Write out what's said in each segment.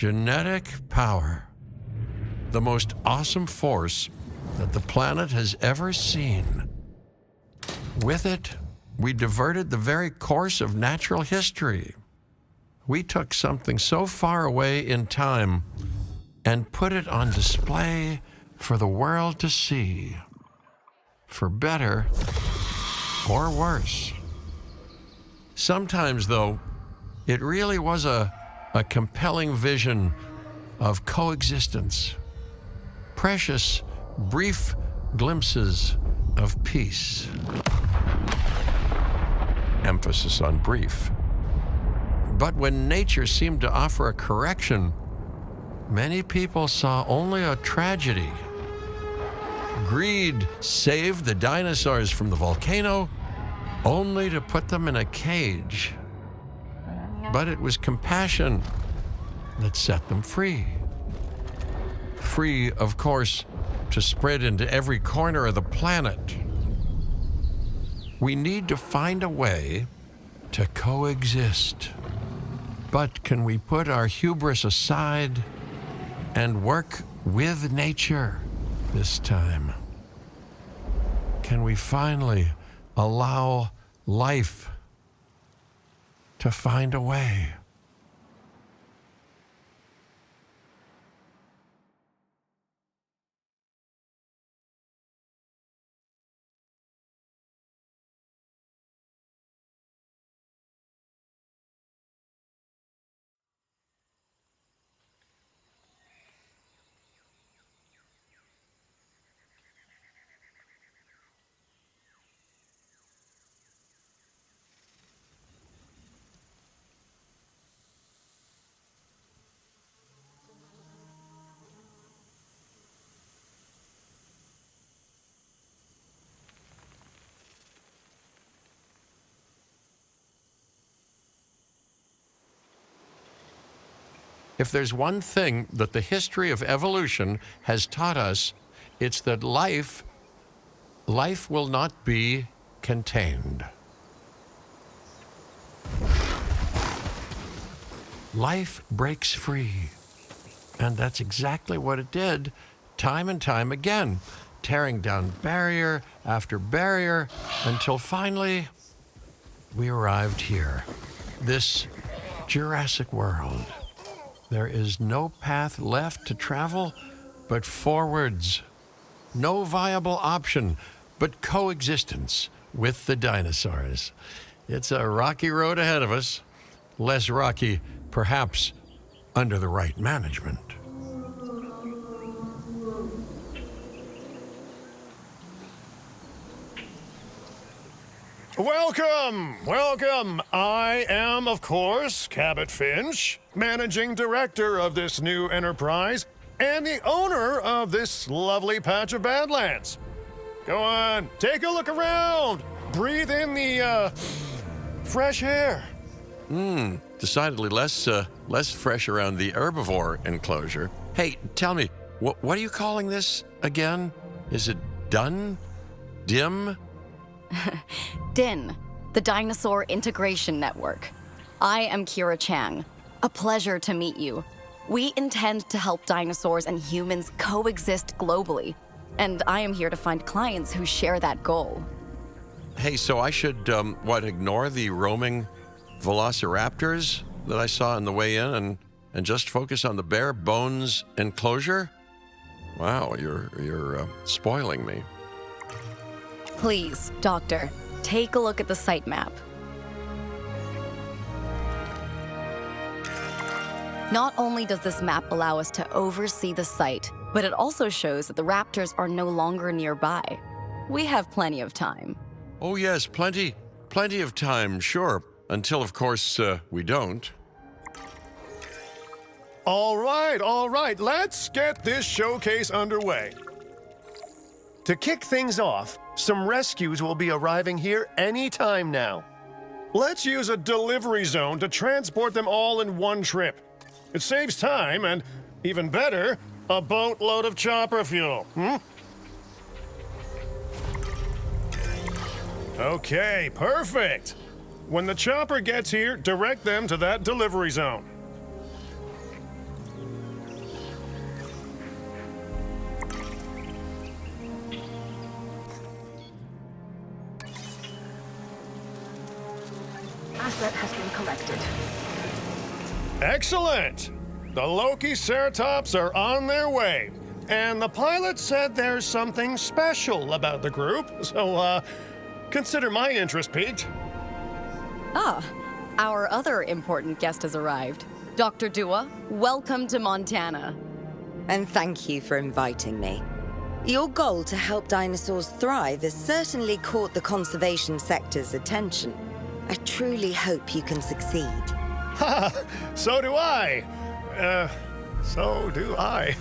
Genetic power. The most awesome force that the planet has ever seen. With it, we diverted the very course of natural history. We took something so far away in time and put it on display for the world to see. For better or worse. Sometimes, though, it really was a compelling vision of coexistence. Precious, brief glimpses of peace. Emphasis on brief. But when nature seemed to offer a correction, many people saw only a tragedy. Greed saved the dinosaurs from the volcano, only to put them in a cage. But it was compassion that set them free. Free, of course, to spread into every corner of the planet. We need to find a way to coexist. But can we put our hubris aside and work with nature this time? Can we finally allow life to find a way? If there's one thing that the history of evolution has taught us, it's that life will not be contained. Life breaks free. And that's exactly what it did, time and time again, tearing down barrier after barrier until finally we arrived here, this Jurassic World. There is no path left to travel but forwards. No viable option but coexistence with the dinosaurs. It's a rocky road ahead of us. Less rocky, perhaps, under the right management. Welcome, welcome. I am, of course, Cabot Finch, managing director of this new enterprise and the owner of this lovely patch of Badlands. Go on, take a look around. Breathe in the, fresh air. Decidedly less fresh around the herbivore enclosure. Hey, tell me, what are you calling this again? Is it done? Dim? DIN, the Dinosaur Integration Network. I am Kira Chang. A pleasure to meet you. We intend to help dinosaurs and humans coexist globally, and I am here to find clients who share that goal. Hey, so I should, ignore the roaming velociraptors that I saw on the way in and just focus on the bare bones enclosure? Wow, you're spoiling me. Please, Doctor, take a look at the site map. Not only does this map allow us to oversee the site, but it also shows that the raptors are no longer nearby. We have plenty of time. Oh yes, plenty of time, sure. Until, of course, we don't. All right, let's get this showcase underway. To kick things off, some rescues will be arriving here any time now. Let's use a delivery zone to transport them all in one trip. It saves time and, even better, a boatload of chopper fuel. Okay, perfect. When the chopper gets here, direct them to that delivery zone. asset has been collected. Excellent! The Loki-Ceratops are on their way. And the pilot said there's something special about the group, so, consider my interest piqued. Ah, our other important guest has arrived. Dr. Dua, welcome to Montana. And thank you for inviting me. Your goal to help dinosaurs thrive has certainly caught the conservation sector's attention. I truly hope you can succeed. Ha! So do I. So do I.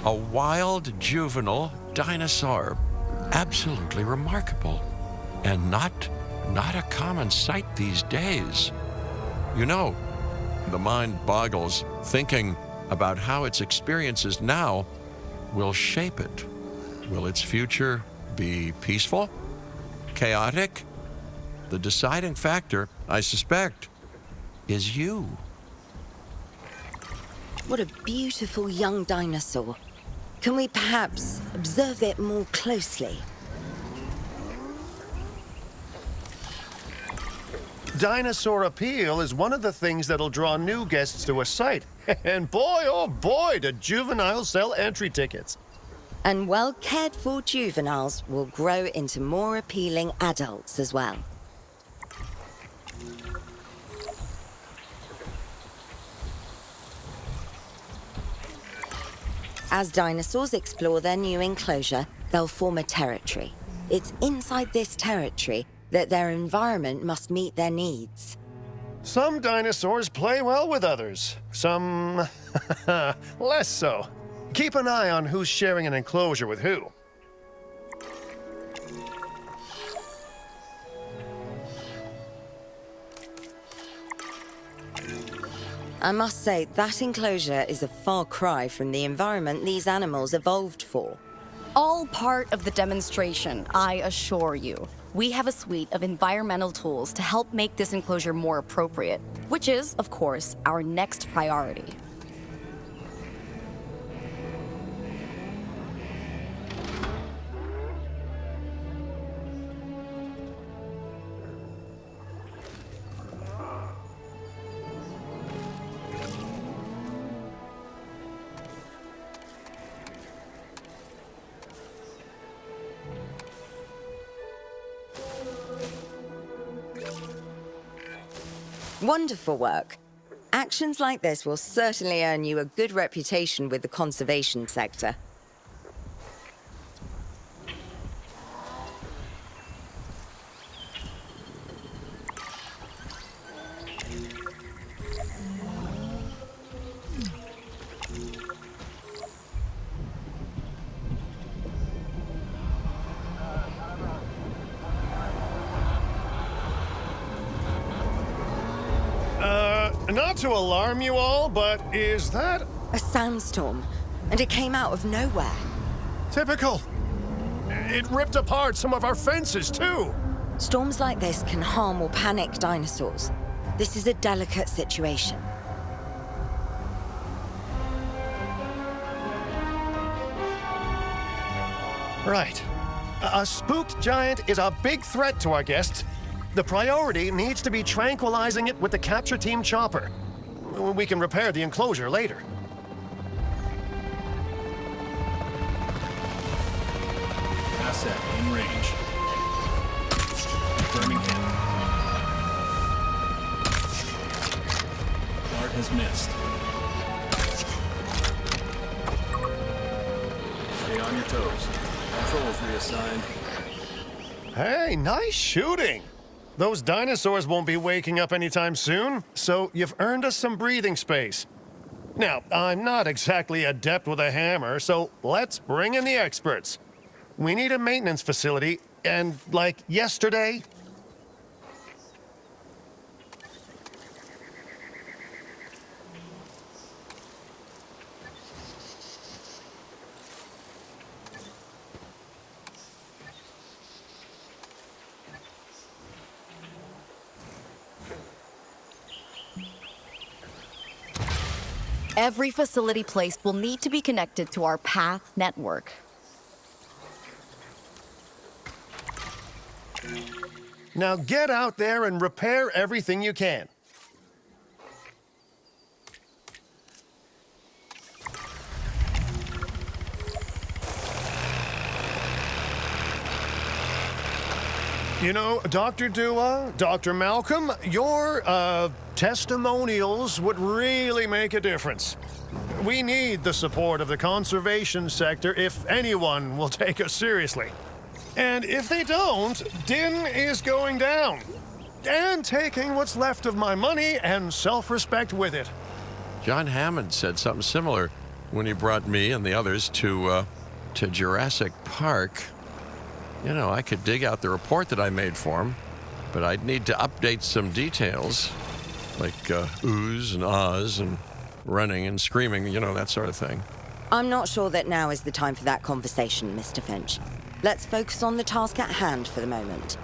A wild juvenile dinosaur. Absolutely remarkable. And not a common sight these days. You know, the mind boggles thinking about how its experiences now will shape it. Will its future be peaceful? Chaotic? The deciding factor, I suspect, is you. What a beautiful young dinosaur. Can we perhaps observe it more closely? Dinosaur appeal is one of the things that'll draw new guests to a site. And boy, oh boy, do juveniles sell entry tickets. And well-cared-for juveniles will grow into more appealing adults as well. As dinosaurs explore their new enclosure, they'll form a territory. It's inside this territory that their environment must meet their needs. Some dinosaurs play well with others. Some less so. Keep an eye on who's sharing an enclosure with who. I must say, that enclosure is a far cry from the environment these animals evolved for. All part of the demonstration, I assure you. We have a suite of environmental tools to help make this enclosure more appropriate, which is, of course, our next priority. Wonderful work. Actions like this will certainly earn you a good reputation with the conservation sector. Not to alarm you all, but is that A sandstorm, and it came out of nowhere. typical? It ripped apart some of our fences, too. Storms like this can harm or panic dinosaurs. This is a delicate situation. Right. A spooked giant is a big threat to our guests. The priority needs to be tranquilizing it with the capture team chopper. We can repair the enclosure later. Asset in range. Confirming hit. Dart has missed. Stay on your toes. Controls reassigned. Hey, nice shooting. Those dinosaurs won't be waking up anytime soon, so you've earned us some breathing space. Now, I'm not exactly adept with a hammer, so let's bring in the experts. We need a maintenance facility, and like yesterday. Every facility placed will need to be connected to our path network. Now get out there and repair everything you can. You know, Dr. Dua, Dr. Malcolm, your testimonials would really make a difference. We need the support of the conservation sector if anyone will take us seriously. And if they don't, Din is going down. And taking what's left of my money and self-respect with it. John Hammond said something similar when he brought me and the others to Jurassic Park. You know, I could dig out the report that I made for him, but I'd need to update some details, like oohs and ahs and running and screaming, you know, that sort of thing. I'm not sure that now is the time for that conversation, Mr. Finch. Let's focus on the task at hand for the moment.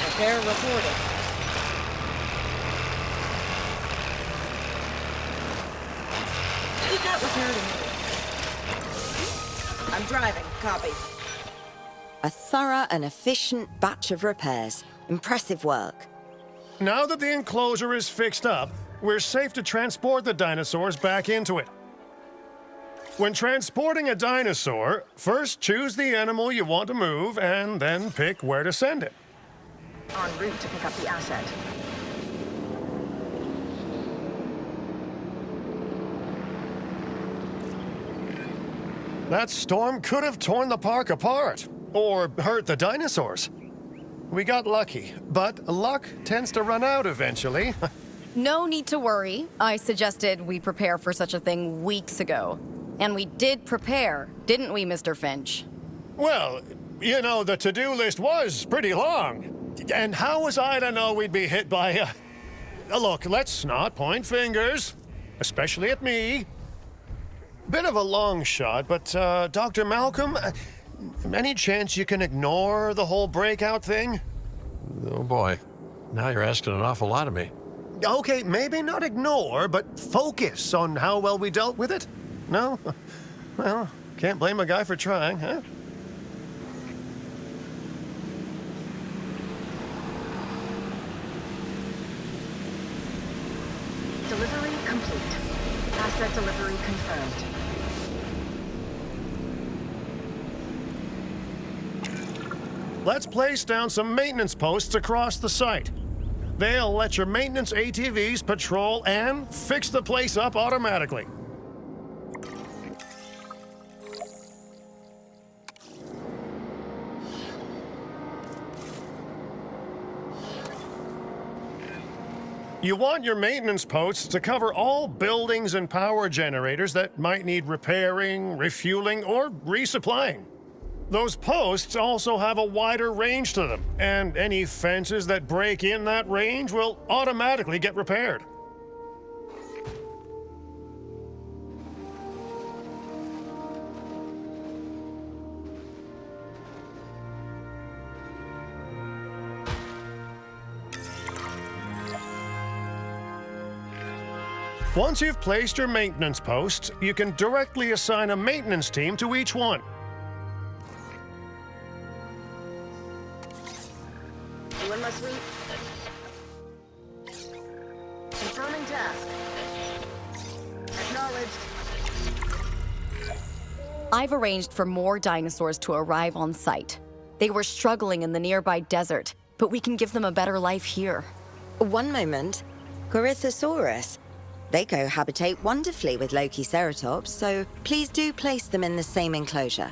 Repair reported. Keep that repair to me. I'm driving. Copy. A thorough and efficient batch of repairs. Impressive work. Now that the enclosure is fixed up, we're safe to transport the dinosaurs back into it. When transporting a dinosaur, first choose the animal you want to move and then pick where to send it. En route to pick up the asset. That storm could have torn the park apart, or hurt the dinosaurs. We got lucky, but luck tends to run out eventually. No need to worry. I suggested we prepare for such a thing weeks ago. And we did prepare, didn't we, Mr. Finch? Well, you know, the to-do list was pretty long. And how was I to know we'd be hit by a... Look, let's not point fingers, especially at me. Bit of a long shot, but Dr. Malcolm, any chance you can ignore the whole breakout thing? Oh boy, now you're asking an awful lot of me. Okay, maybe not ignore, but focus on how well we dealt with it? No? Well, can't blame a guy for trying, huh? Delivery complete. Asset delivery confirmed. Let's place down some maintenance posts across the site. They'll let your maintenance ATVs patrol and fix the place up automatically. You want your maintenance posts to cover all buildings and power generators that might need repairing, refueling, or resupplying. Those posts also have a wider range to them, and any fences that break in that range will automatically get repaired. Once you've placed your maintenance posts, you can directly assign a maintenance team to each one. You in my suite? Confirming task. Acknowledged. I've arranged for more dinosaurs to arrive on site. They were struggling in the nearby desert, but we can give them a better life here. One moment. Corythosaurus. They cohabitate wonderfully with Lokiceratops, so please do place them in the same enclosure.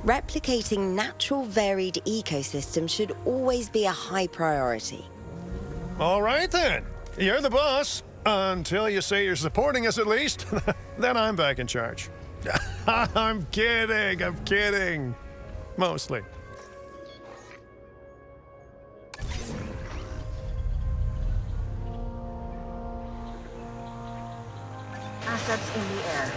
Replicating natural varied ecosystems should always be a high priority. All right then, you're the boss. Until you say you're supporting us at least, then I'm back in charge. I'm kidding. Mostly. Assets in the air.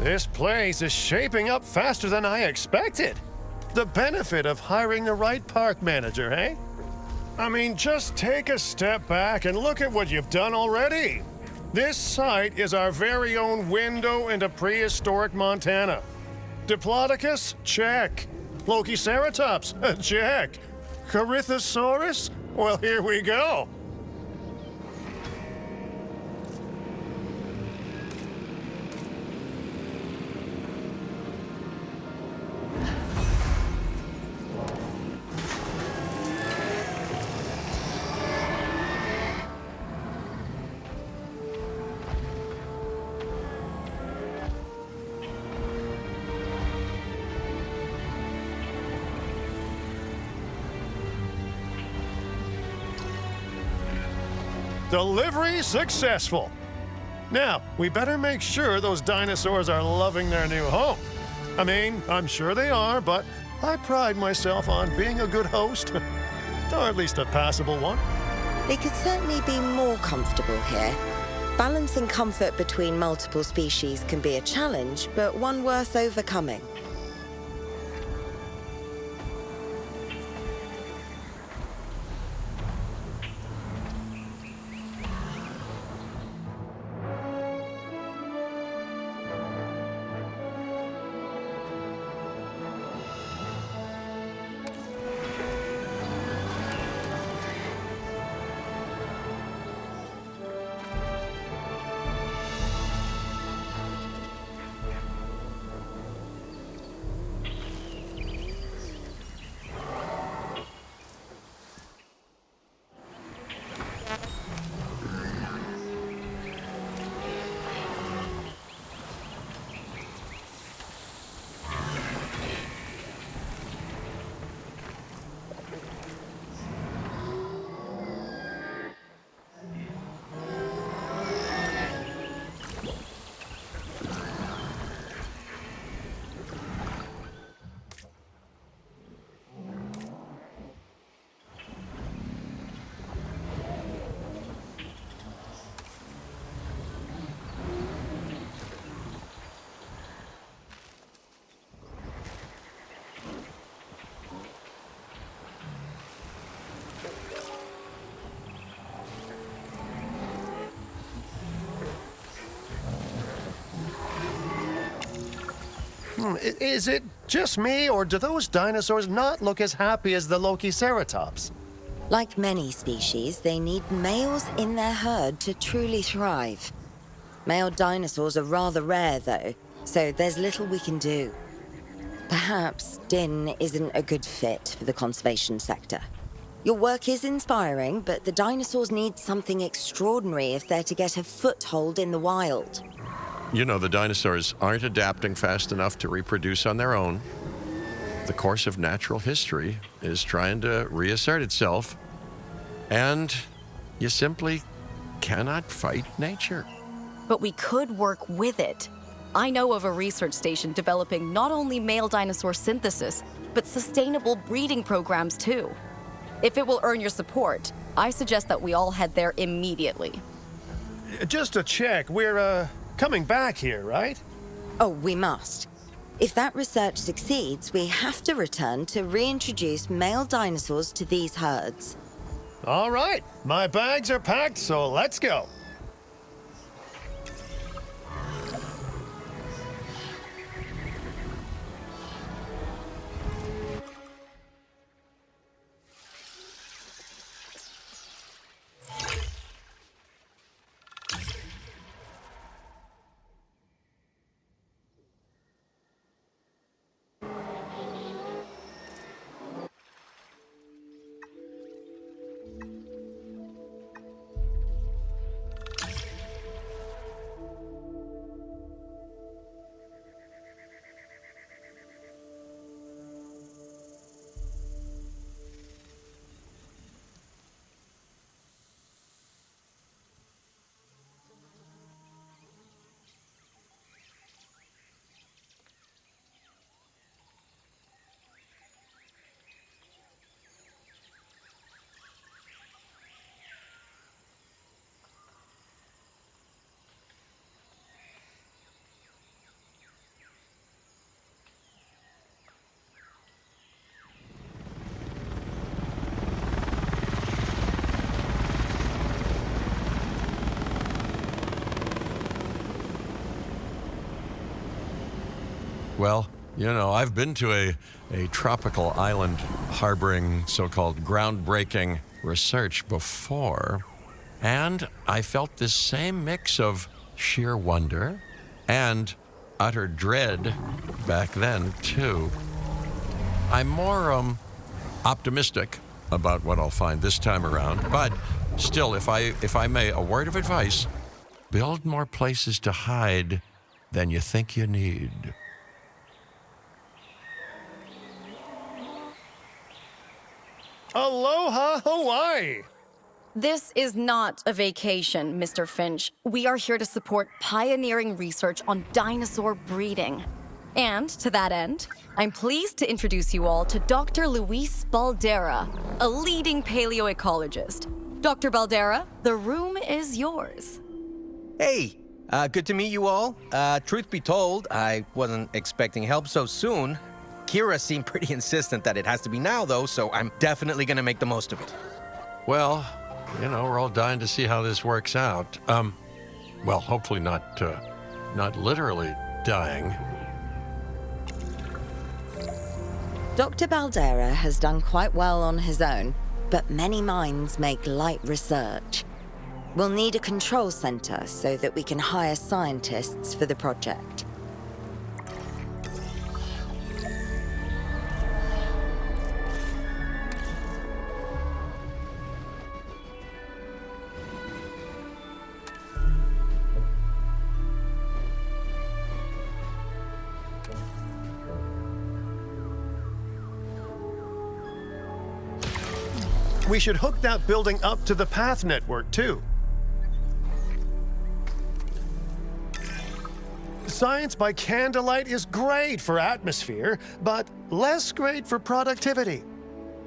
This place is shaping up faster than I expected. The benefit of hiring the right park manager, eh? I mean, just take a step back and look at what you've done already. This site is our very own window into prehistoric Montana. Diplodocus? Check. Lokiceratops? Check. Corythosaurus? Well, here we go. Delivery successful. Now, we better make sure those dinosaurs are loving their new home. I mean, I'm sure they are, but I pride myself on being a good host. Or at least a passable one. They could certainly be more comfortable here. Balancing comfort between multiple species can be a challenge, but one worth overcoming. Is it just me, or do those dinosaurs not look as happy as the Lokiceratops? Like many species, they need males in their herd to truly thrive. Male dinosaurs are rather rare, though, so there's little we can do. Perhaps Din isn't a good fit for the conservation sector. Your work is inspiring, but the dinosaurs need something extraordinary if they're to get a foothold in the wild. You know, the dinosaurs aren't adapting fast enough to reproduce on their own. The course of natural history is trying to reassert itself, and you simply cannot fight nature. But we could work with it. I know of a research station developing not only male dinosaur synthesis, but sustainable breeding programs too. If it will earn your support, I suggest that we all head there immediately. Just to check, we're, coming back here, right? Oh, we must. If that research succeeds, we have to return to reintroduce male dinosaurs to these herds. All right, my bags are packed, so let's go. Well, I've been to a tropical island harboring so-called groundbreaking research before, and I felt this same mix of sheer wonder and utter dread back then, too. I'm more optimistic about what I'll find this time around, but still, if I may, a word of advice: build more places to hide than you think you need. Aloha, Hawaii! This is not a vacation, Mr. Finch. We are here to support pioneering research on dinosaur breeding. And to that end, I'm pleased to introduce you all to Dr. Luis Baldera, a leading paleoecologist. Dr. Baldera, the room is yours. Hey, good to meet you all. Truth be told, I wasn't expecting help so soon. Kira seemed pretty insistent that it has to be now, though, so I'm definitely gonna make the most of it. Well, we're all dying to see how this works out. Well, hopefully not literally dying. Dr. Baldera has done quite well on his own, but many minds make light research. We'll need a control center so that we can hire scientists for the project. We should hook that building up to the path network, too. Science by candlelight is great for atmosphere, but less great for productivity.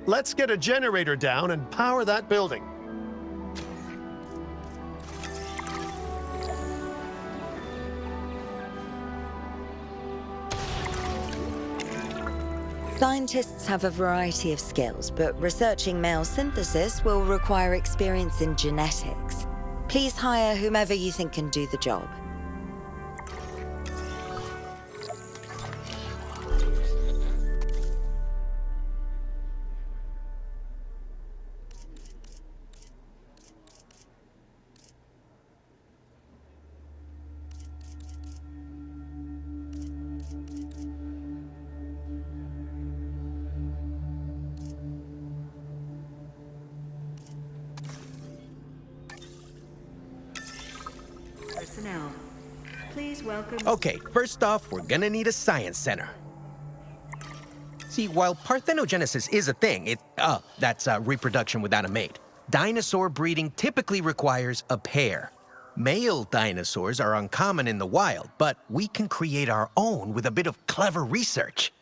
Let's get a generator down and power that building. Scientists have a variety of skills, but researching male synthesis will require experience in genetics. Please hire whomever you think can do the job. Personnel, please welcome... Okay, first off, we're gonna need a science center. See, while parthenogenesis is a thing, that's reproduction without a mate, dinosaur breeding typically requires a pair. Male dinosaurs are uncommon in the wild, but we can create our own with a bit of clever research.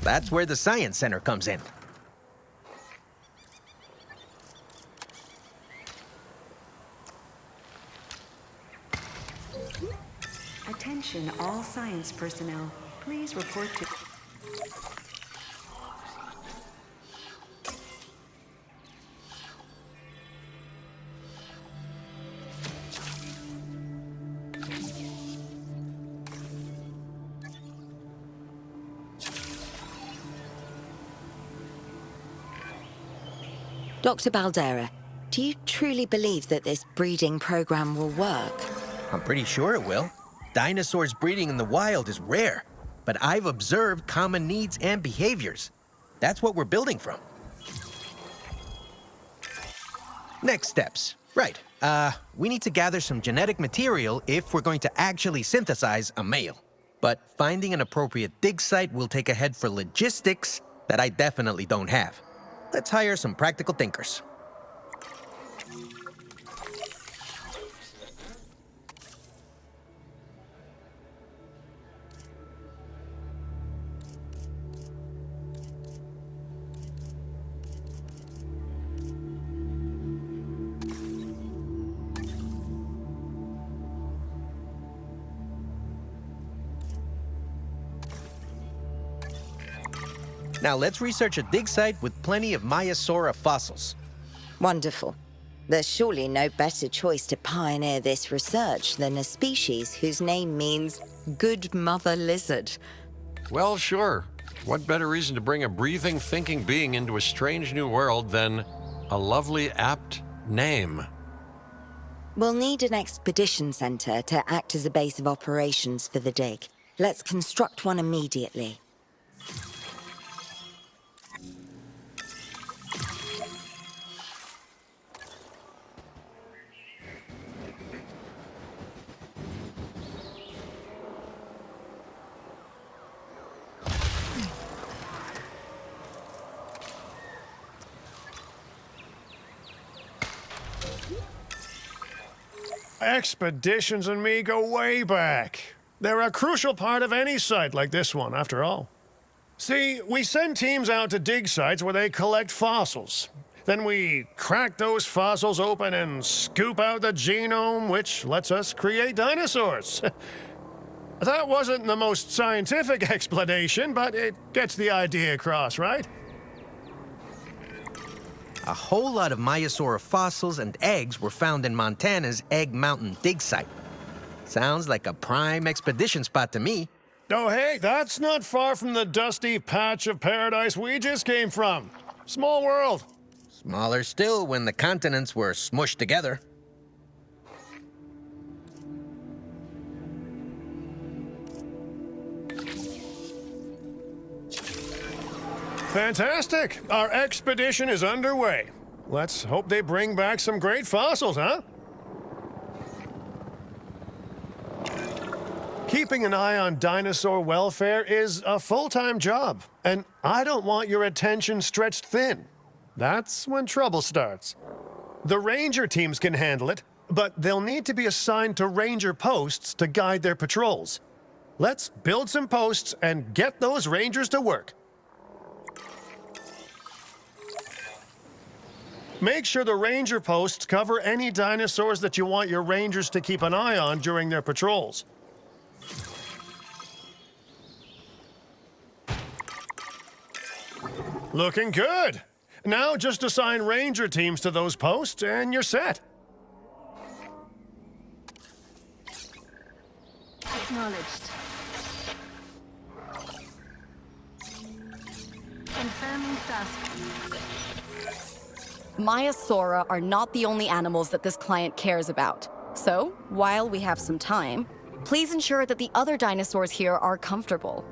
That's where the science center comes in. Attention all science personnel. Please report to... Dr. Baldera, do you truly believe that this breeding program will work? I'm pretty sure it will. Dinosaurs breeding in the wild is rare, but I've observed common needs and behaviors. That's what we're building from. Next steps. Right. We need to gather some genetic material if we're going to actually synthesize a male. But finding an appropriate dig site will take a head for logistics that I definitely don't have. Let's hire some practical thinkers. Now let's research a dig site with plenty of Maiasaura fossils. Wonderful. There's surely no better choice to pioneer this research than a species whose name means good mother lizard. Well, sure. What better reason to bring a breathing, thinking being into a strange new world than a lovely, apt name? We'll need an expedition center to act as a base of operations for the dig. Let's construct one immediately. Expeditions and me go way back. They're a crucial part of any site like this one, after all. See, we send teams out to dig sites where they collect fossils. Then we crack those fossils open and scoop out the genome, which lets us create dinosaurs. That wasn't the most scientific explanation, but it gets the idea across, right? A whole lot of Maiasaura fossils and eggs were found in Montana's Egg Mountain dig site. Sounds like a prime expedition spot to me. Oh, hey, that's not far from the dusty patch of paradise we just came from. Small world. Smaller still when the continents were smushed together. Fantastic! Our expedition is underway. Let's hope they bring back some great fossils, huh? Keeping an eye on dinosaur welfare is a full-time job, and I don't want your attention stretched thin. That's when trouble starts. The ranger teams can handle it, but they'll need to be assigned to ranger posts to guide their patrols. Let's build some posts and get those rangers to work. Make sure the ranger posts cover any dinosaurs that you want your rangers to keep an eye on during their patrols. Looking good. Now just assign ranger teams to those posts and you're set. Acknowledged. Confirming task. Maiasaura are not the only animals that this client cares about. So, while we have some time, please ensure that the other dinosaurs here are comfortable.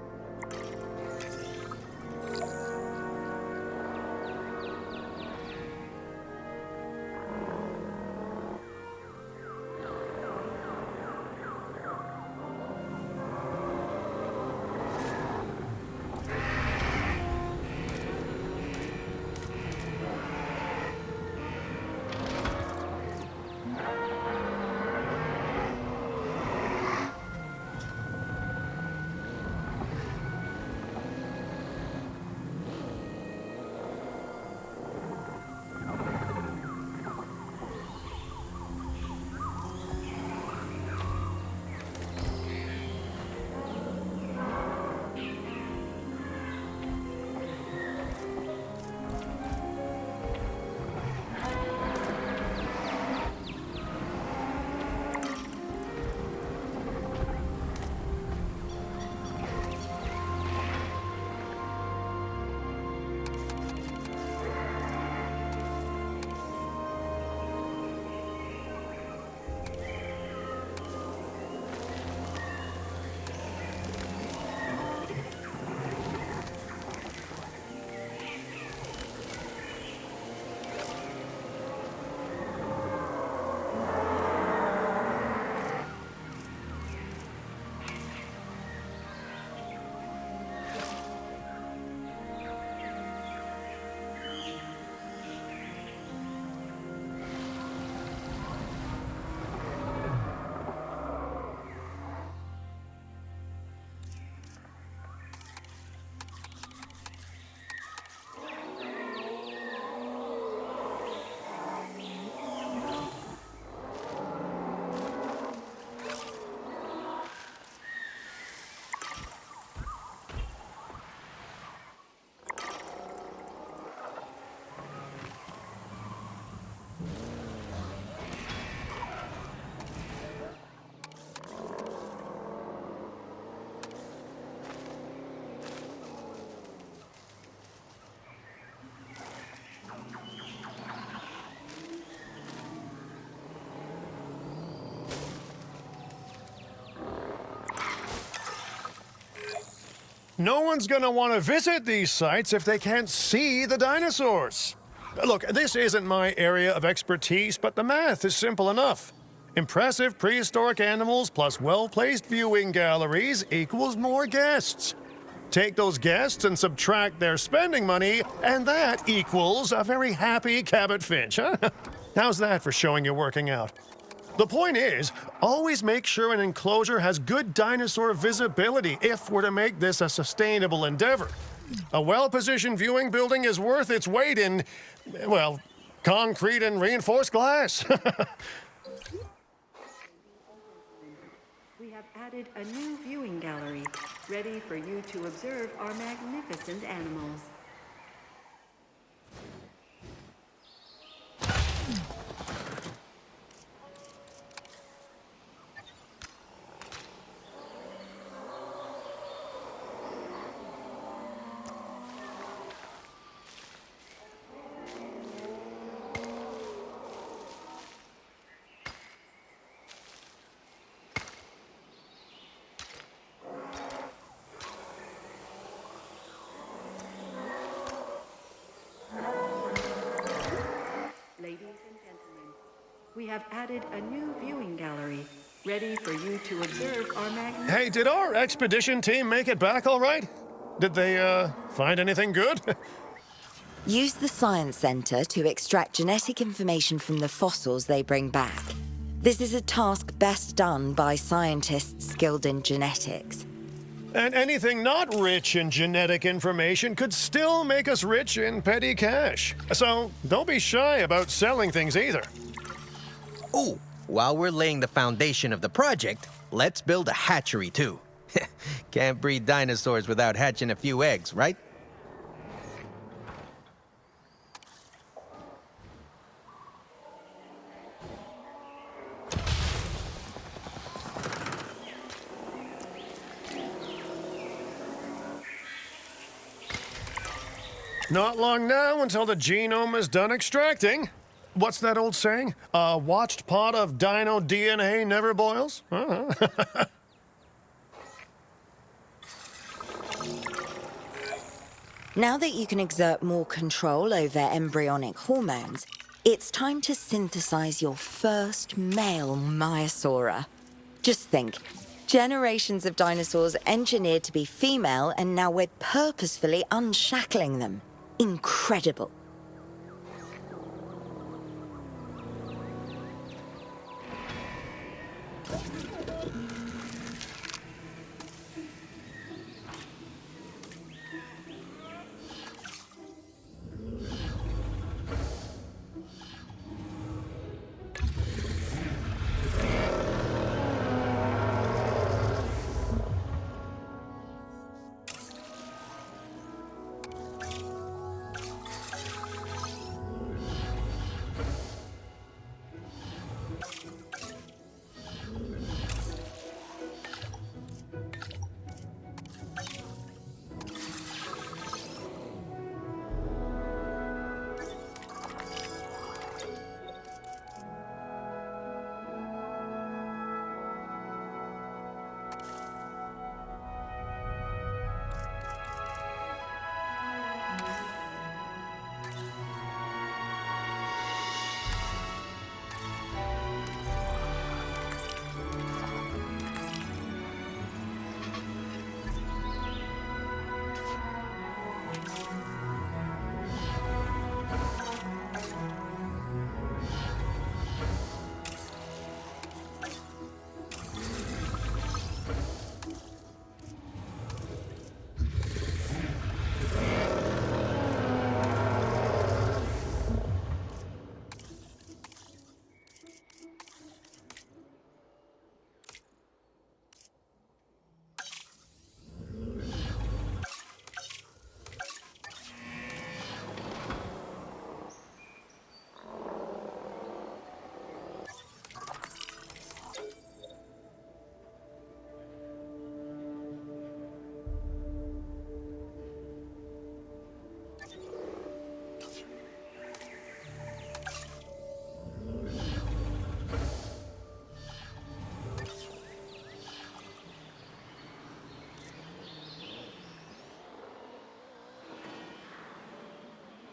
No one's going to want to visit these sites if they can't see the dinosaurs. Look, this isn't my area of expertise, but the math is simple enough. Impressive prehistoric animals plus well-placed viewing galleries equals more guests. Take those guests and subtract their spending money, and that equals a very happy Cabot Finch, huh? How's that for showing you're working out? The point is, always make sure an enclosure has good dinosaur visibility if we're to make this a sustainable endeavor. A well-positioned viewing building is worth its weight in, well, concrete and reinforced glass. We have added a new viewing gallery, ready for you to observe our magnificent animals. Ladies and gentlemen, we have added a new viewing gallery, ready for you to observe our magnificent... Hey, did our expedition team make it back all right? Did they, find anything good? Use the Science Center to extract genetic information from the fossils they bring back. This is a task best done by scientists skilled in genetics. And anything not rich in genetic information could still make us rich in petty cash. So don't be shy about selling things either. Ooh, while we're laying the foundation of the project, let's build a hatchery too. Can't breed dinosaurs without hatching a few eggs, right? Not long now until the genome is done extracting. What's that old saying? A watched pot of dino DNA never boils? Now that you can exert more control over embryonic hormones, it's time to synthesize your first male Maiasaura. Just think, generations of dinosaurs engineered to be female, and now we're purposefully unshackling them. Incredible.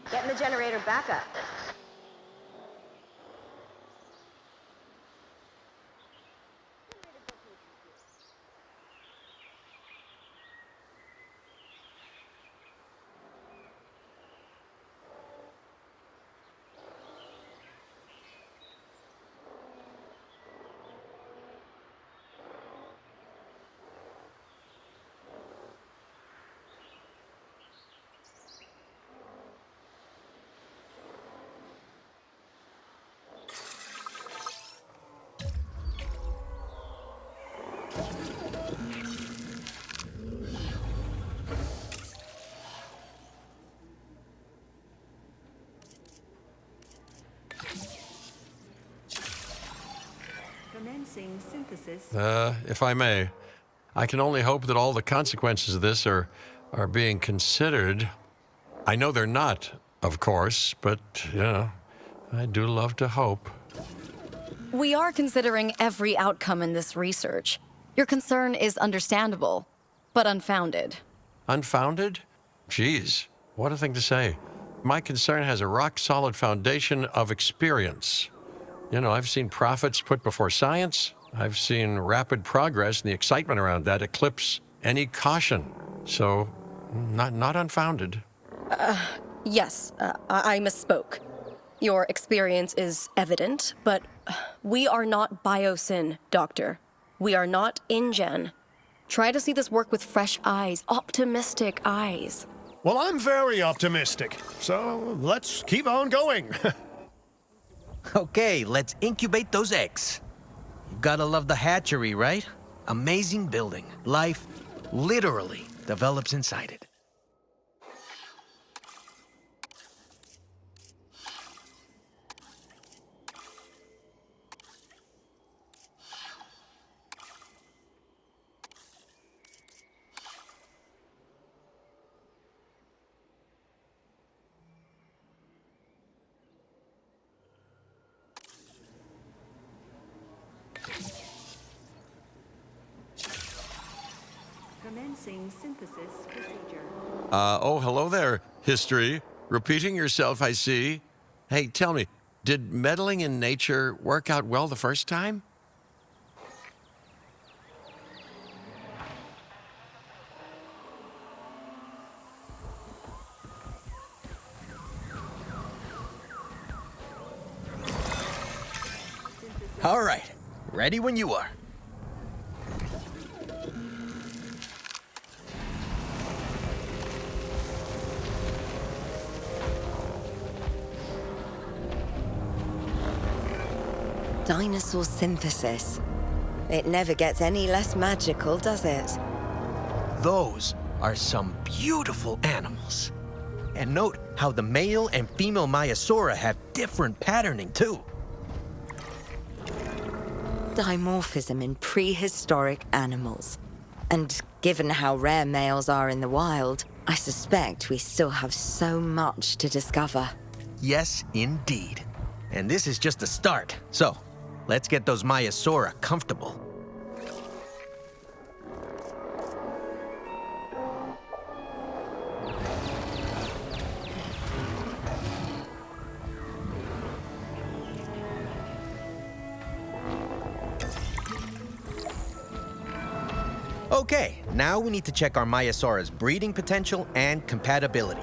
Getting the generator back up. Commencing synthesis. If I may, I can only hope that all the consequences of this are being considered. I know they're not, of course, but, I do love to hope. We are considering every outcome in this research. Your concern is understandable, but unfounded. Unfounded? Geez, what a thing to say. My concern has a rock-solid foundation of experience. I've seen profits put before science. I've seen rapid progress, and the excitement around that eclipse any caution. So, not unfounded. Yes, I misspoke. Your experience is evident, but we are not Biosyn, Doctor. We are not InGen. Try to see this work with fresh eyes, optimistic eyes. Well, I'm very optimistic, so let's keep on going. Okay, let's incubate those eggs. You gotta love the hatchery, right? Amazing building. Life literally develops inside it. Commencing synthesis procedure. Oh, hello there, history. Repeating yourself, I see. Hey, tell me, did meddling in nature work out well the first time? All right, ready when you are. Dinosaur synthesis. It never gets any less magical, does it? Those are some beautiful animals. And note how the male and female Maiasaura have different patterning too. Dimorphism in prehistoric animals. And given how rare males are in the wild, I suspect we still have so much to discover. Yes, indeed. And this is just the start. So, let's get those Maiasaura comfortable. Okay, now we need to check our Maiasaura's breeding potential and compatibility.